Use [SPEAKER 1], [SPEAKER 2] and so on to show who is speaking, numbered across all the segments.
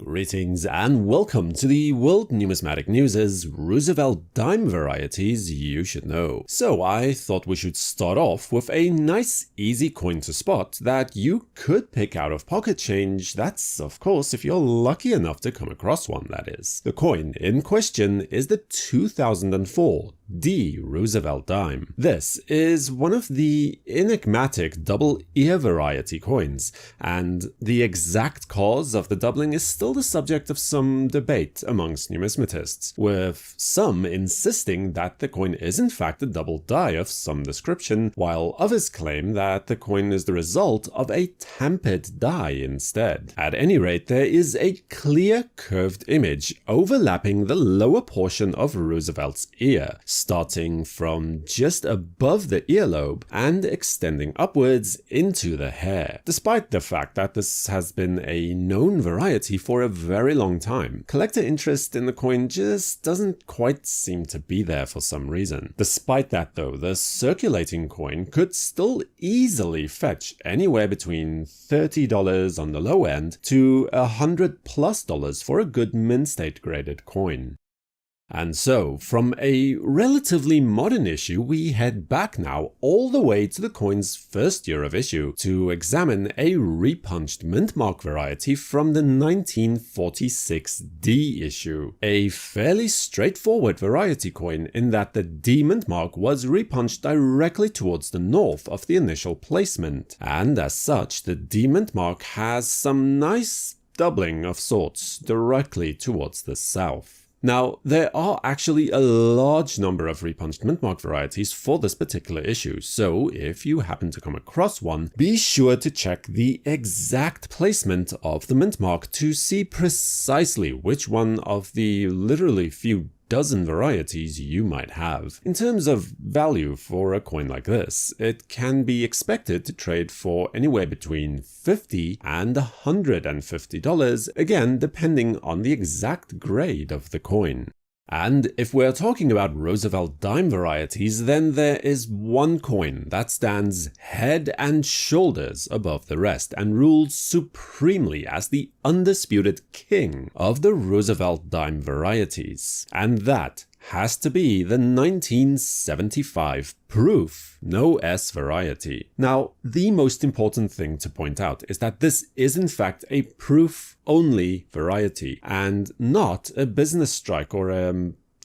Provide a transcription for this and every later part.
[SPEAKER 1] Greetings and welcome to the World Numismatic News' Roosevelt dime varieties you should know. So I thought we should start off with a nice easy coin to spot that you could pick out of pocket change. That's of course if you're lucky enough to come across one, that is. The coin in question is the 2004 D Roosevelt dime. This is one of the enigmatic double ear variety coins, and the exact cause of the doubling is still the subject of some debate amongst numismatists, with some insisting that the coin is in fact a double die of some description, while others claim that the coin is the result of a tampered die instead. At any rate, there is a clear curved image overlapping the lower portion of Roosevelt's ear, starting from just above the earlobe and extending upwards into the hair. Despite the fact that this has been a known variety for a very long time, collector interest in the coin just doesn't quite seem to be there for some reason. Despite that though, the circulating coin could still easily fetch anywhere between $30 on the low end to $100+ for a good mint state graded coin. And so, from a relatively modern issue, we head back now all the way to the coin's first year of issue to examine a Repunched Mintmark variety from the 1946 D issue. A fairly straightforward variety coin in that the D Mintmark was repunched directly towards the north of the initial placement, and as such the D Mintmark has some nice doubling of sorts directly towards the south. Now, there are actually a large number of Repunched Mintmark varieties for this particular issue, so if you happen to come across one, be sure to check the exact placement of the Mintmark to see precisely which one of the literally few dozen varieties you might have. In terms of value for a coin like this, it can be expected to trade for anywhere between $50 and $150, again depending on the exact grade of the coin. And if we're talking about Roosevelt dime varieties, then there is one coin that stands head and shoulders above the rest and rules supremely as the undisputed king of the Roosevelt dime varieties. And that has to be the 1975 Proof No S variety. Now, the most important thing to point out is that this is in fact a proof-only variety and not a business strike or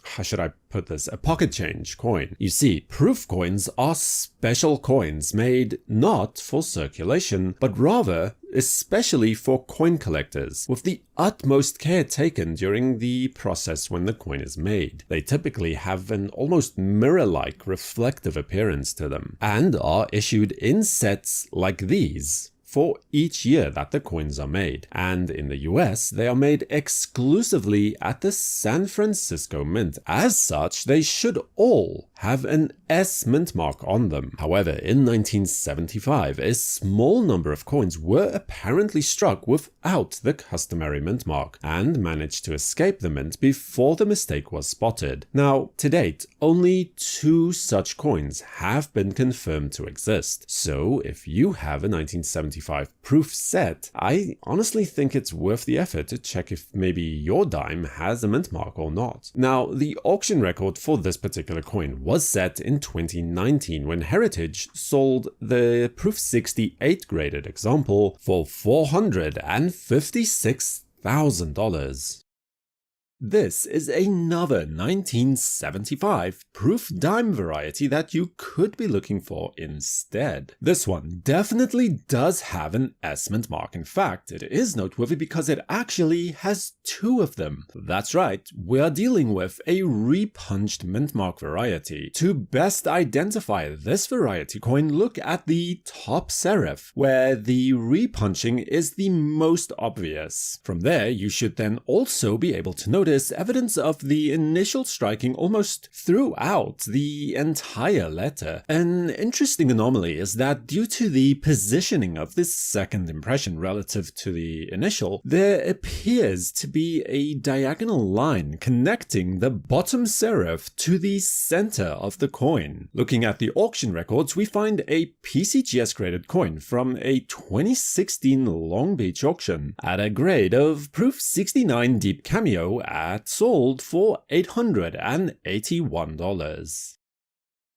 [SPEAKER 1] how should I put this, a pocket change coin. You see, proof coins are special coins made not for circulation, but rather especially for coin collectors, with the utmost care taken during the process when the coin is made. They typically have an almost mirror-like reflective appearance to them, and are issued in sets like these for each year that the coins are made, and in the US they are made exclusively at the San Francisco Mint. As such, they should all have an S mint mark on them. However, in 1975, a small number of coins were apparently struck without the customary mint mark, and managed to escape the mint before the mistake was spotted. Now, to date, only 2 such coins have been confirmed to exist, so if you have a 1975 proof set, I honestly think it's worth the effort to check if maybe your dime has a mint mark or not. Now, the auction record for this particular coin was set in 2019 when Heritage sold the Proof 68 graded example for $456,000. This is another 1975 proof dime variety that you could be looking for instead. This one definitely does have an S mint mark. In fact, it is noteworthy because it actually has 2 of them. That's right, we are dealing with a Repunched Mintmark variety. To best identify this variety coin, look at the top serif, where the repunching is the most obvious. From there, you should then also be able to notice notice evidence of the initial striking almost throughout the entire letter. An interesting anomaly is that due to the positioning of this second impression relative to the initial, there appears to be a diagonal line connecting the bottom serif to the center of the coin. Looking at the auction records, we find a PCGS graded coin from a 2016 Long Beach auction at a grade of Proof 69 Deep Cameo sold for $881.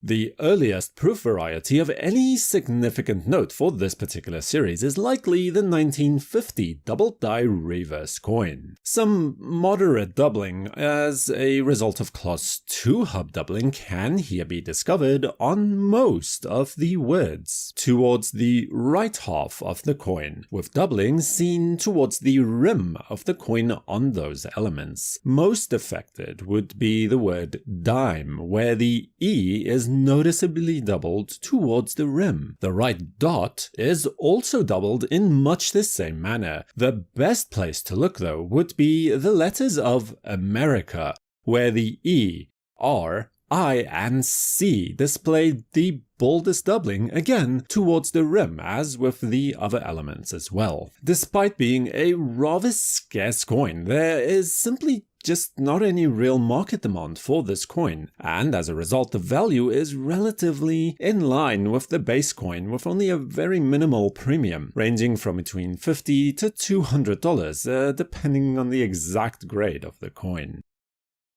[SPEAKER 1] The earliest proof variety of any significant note for this particular series is likely the 1950 Double Die Reverse coin. Some moderate doubling as a result of Class 2 hub doubling can here be discovered on most of the words towards the right half of the coin, with doubling seen towards the rim of the coin on those elements. Most affected would be the word dime, where the E is noticeably doubled towards the rim. The right dot is also doubled in much the same manner. The best place to look, though, would be the letters of America, where the E, R, I, and C display the boldest doubling, again towards the rim, as with the other elements as well. Despite being a rather scarce coin, there is simply just not any real market demand for this coin, and as a result the value is relatively in line with the base coin, with only a very minimal premium, ranging from between $50 to $200, depending on the exact grade of the coin.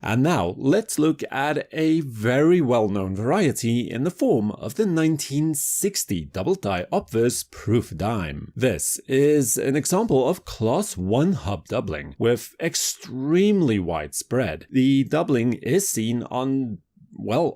[SPEAKER 1] And now, let's look at a very well-known variety in the form of the 1960 Double Die Obverse Proof Dime. This is an example of Class 1 hub doubling, with extremely wide spread. The doubling is seen on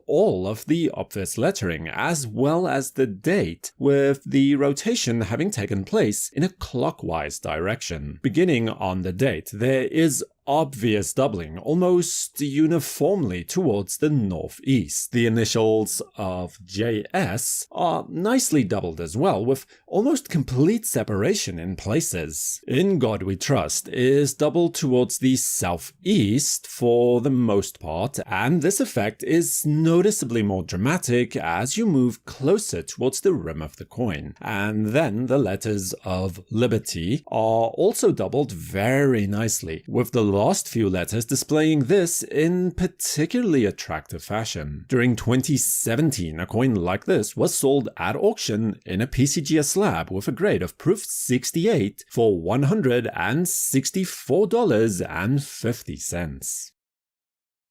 [SPEAKER 1] all of the obverse lettering, as well as the date, with the rotation having taken place in a clockwise direction. Beginning on the date, there is obvious doubling almost uniformly towards the northeast. The initials of JS are nicely doubled as well, with almost complete separation in places. In God We Trust is doubled towards the southeast for the most part, and this effect is noticeably more dramatic as you move closer towards the rim of the coin. And then the letters of Liberty are also doubled very nicely, with the last few letters displaying this in particularly attractive fashion. During 2017, a coin like this was sold at auction in a PCGS slab with a grade of Proof 68 for $164.50.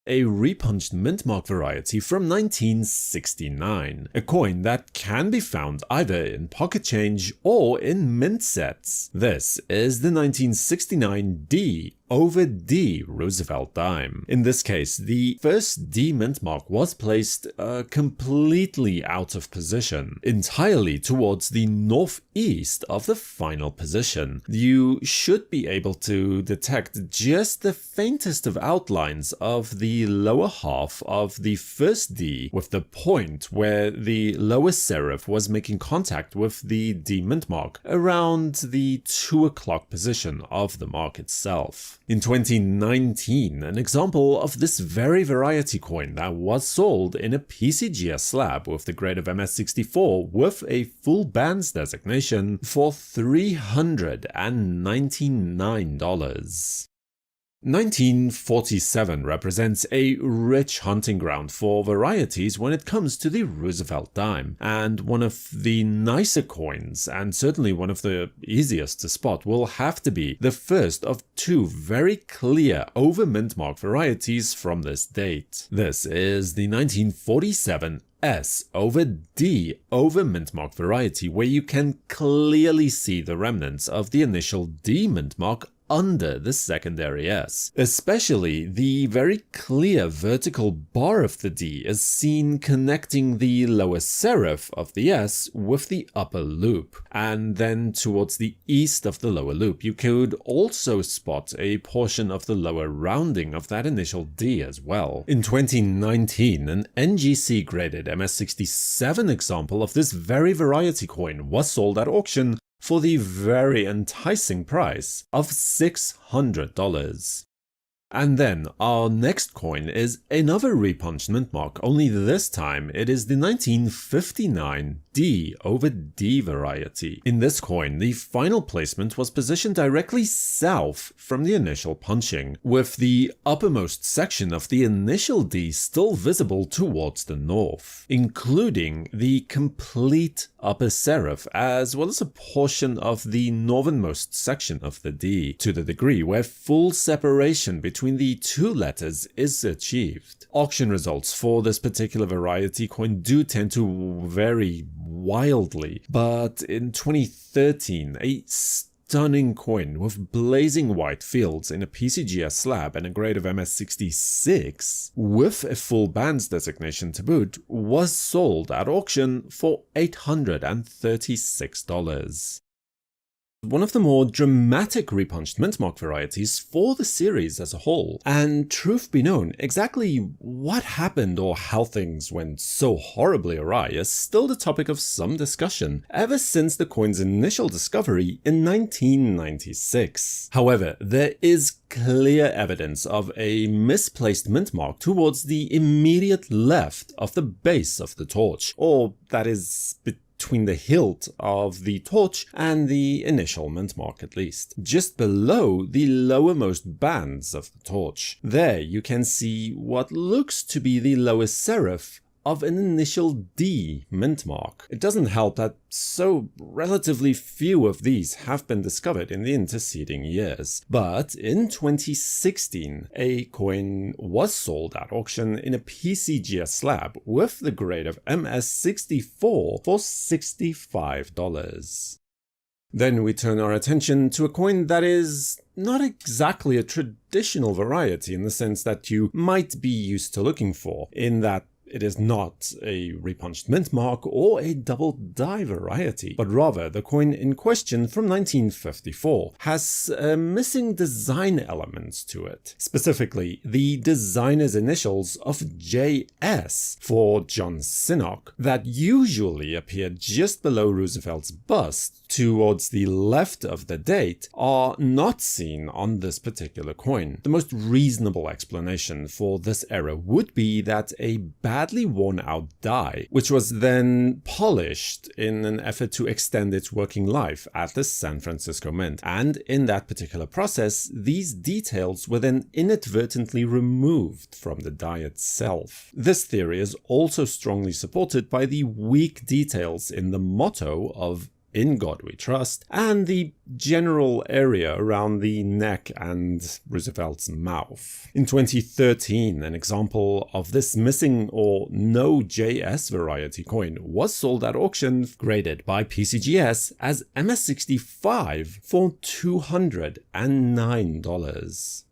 [SPEAKER 1] A Repunched Mintmark variety from 1969, a coin that can be found either in pocket change or in mint sets. This is the 1969 D over D Roosevelt dime. In this case, the first D Mintmark was placed completely out of position, entirely towards the northeast of the final position. You should be able to detect just the faintest of outlines of the lower half of the first D, with the point where the lower serif was making contact with the D Mintmark around the 2 o'clock position of the mark itself. In 2019, an example of this very variety coin that was sold in a PCGS slab with the grade of MS64 with a full bands designation for $399. 1947 represents a rich hunting ground for varieties when it comes to the Roosevelt dime, and one of the nicer coins, and certainly one of the easiest to spot, will have to be the first of 2 very clear over Mintmark varieties from this date. This is the 1947 S over D over Mintmark variety, where you can clearly see the remnants of the initial D Mintmark under the secondary S. Especially the very clear vertical bar of the D is seen connecting the lower serif of the S with the upper loop, and then towards the east of the lower loop you could also spot a portion of the lower rounding of that initial D as well. In 2019, an NGC graded MS67 example of this very variety coin was sold at auction for the very enticing price of $600. And then our next coin is another Repunched Mintmark, only this time it is the 1959 D over D variety. In this coin, the final placement was positioned directly south from the initial punching, with the uppermost section of the initial D still visible towards the north, including the complete upper serif as well as a portion of the northernmost section of the D, to the degree where full separation between the two letters is achieved. Auction results for this particular variety coin do tend to vary wildly, but in 2013, a stunning coin with blazing white fields in a PCGS slab and a grade of MS66, with a full bands designation to boot, was sold at auction for $836. One of the more dramatic Repunched Mintmark varieties for the series as a whole, and truth be known, exactly what happened or how things went so horribly awry is still the topic of some discussion ever since the coin's initial discovery in 1996. However, there is clear evidence of a misplaced mintmark towards the immediate left of the base of the torch, or that is, between the hilt of the torch and the initial mintmark at least, just below the lowermost bands of the torch. There you can see what looks to be the lower serif of an initial D mintmark. It doesn't help that so relatively few of these have been discovered in the interceding years, but in 2016 a coin was sold at auction in a PCGS slab with the grade of MS64 for $65. Then we turn our attention to a coin that is not exactly a traditional variety in the sense that you might be used to looking for, in that it is not a Repunched Mintmark or a Double Die variety, but rather the coin in question from 1954 has missing design elements to it. Specifically, the designer's initials of JS for John Sinnock that usually appear just below Roosevelt's bust towards the left of the date are not seen on this particular coin. The most reasonable explanation for this error would be that a badly worn out die, which was then polished in an effort to extend its working life at the San Francisco Mint, and in that particular process these details were then inadvertently removed from the die itself. This theory is also strongly supported by the weak details in the motto of "In God We Trust" and the general area around the neck and Roosevelt's mouth. In 2013, an example of this missing or no JS variety coin was sold at auction, graded by PCGS as MS65 for $209.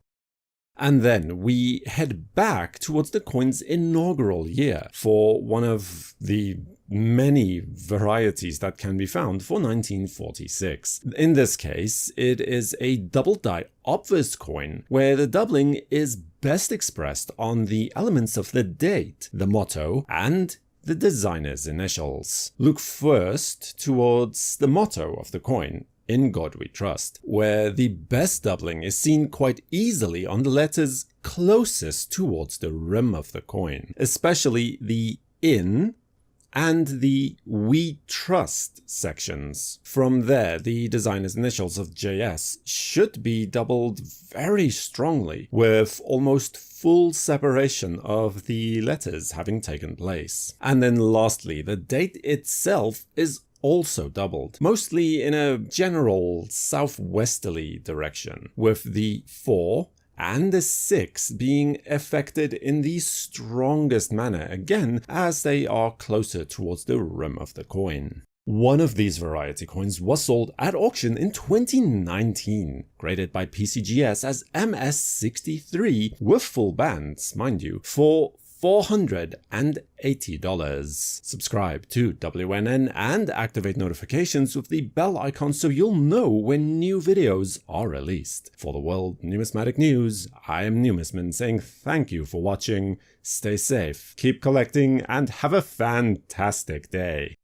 [SPEAKER 1] And then we head back towards the coin's inaugural year for one of the many varieties that can be found for 1946. In this case, it is a Double Die Obverse coin, where the doubling is best expressed on the elements of the date, the motto, and the designer's initials. Look first towards the motto of the coin, "In God We Trust," where the best doubling is seen quite easily on the letters closest towards the rim of the coin, especially the "in" and the "We Trust" sections. From there, the designer's initials of JS should be doubled very strongly, with almost full separation of the letters having taken place. And then lastly, the date itself is also doubled, mostly in a general southwesterly direction, with the 4 and the 6 being affected in the strongest manner, again as they are closer towards the rim of the coin. One of these variety coins was sold at auction in 2019, graded by PCGS as MS63 with full bands, mind you, for $480. Subscribe to WNN and activate notifications with the bell icon so you'll know when new videos are released. For the World Numismatic News, I am Numisman saying thank you for watching, stay safe, keep collecting, and have a fantastic day.